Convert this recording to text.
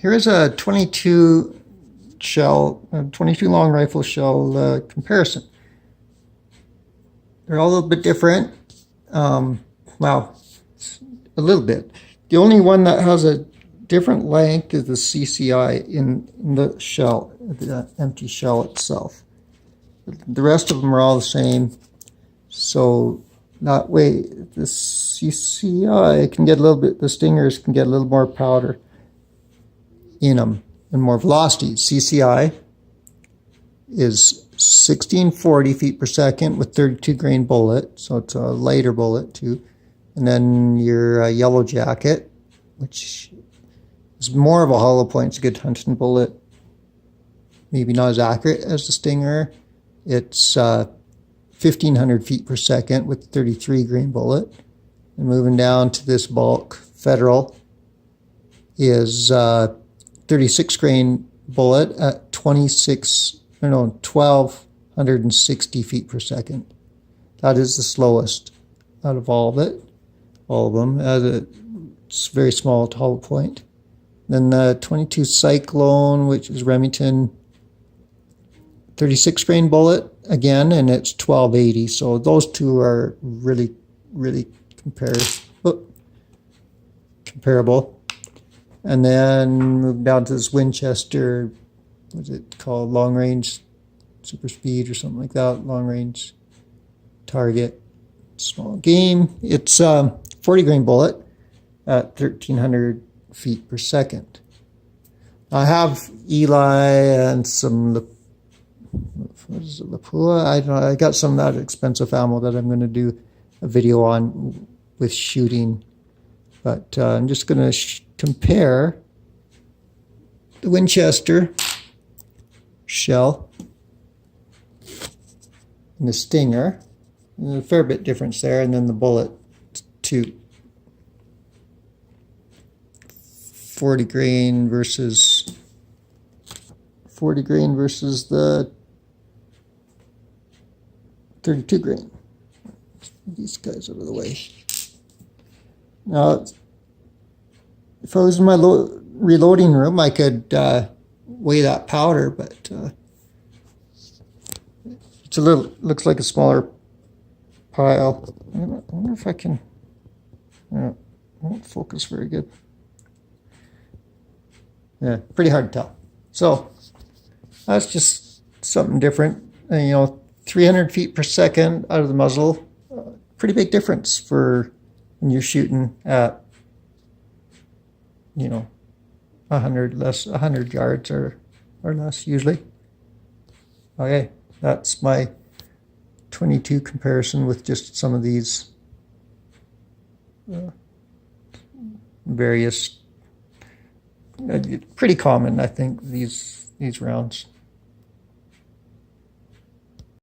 Here's a 22 shell, 22 long rifle shell comparison. They're all a little bit different. Well, a little bit. The only one that has a different length is the CCI in the shell, the empty shell itself. The rest of them are all the same. So that way, the CCI can get a little bit, the stingers can get a little more powder in them and more velocity. CCI is 1640 feet per second with 32 grain bullet, so it's a lighter bullet too. And then your Yellow Jacket, which is more of a hollow point. It's a good hunting bullet. Maybe not as accurate as the Stinger. It's 1500 feet per second with 33 grain bullet. And moving down to this bulk, Federal is 36 grain bullet at 1260 feet per second. That is the slowest out of all of them. It's very small hollow point. Then the 22 Cyclone, which is Remington, 36 grain bullet again, and it's 1280. So those two are really comparable. And then move down to this Winchester, what's it called? Long range super speed or something like that. Long range target, small game. It's 40 grain bullet at 1300 feet per second. I have Eli and some Lapua. I don't know. I got some of that expensive ammo that I'm going to do a video on with shooting. But I'm just going to compare the Winchester shell and the Stinger. There's a fair bit difference there, and then the bullet to 40 grain versus the 32 grain. These guys out of the way. Now, if I was in my reloading room, I could weigh that powder, but it's looks like a smaller pile. I wonder if I can, it won't focus very good. Yeah, pretty hard to tell. So that's just something different. And, 300 feet per second out of the muzzle, pretty big difference for when you're shooting at, 100 yards or less usually. Okay, that's my 22 comparison with just some of these various, pretty common, I think, these rounds.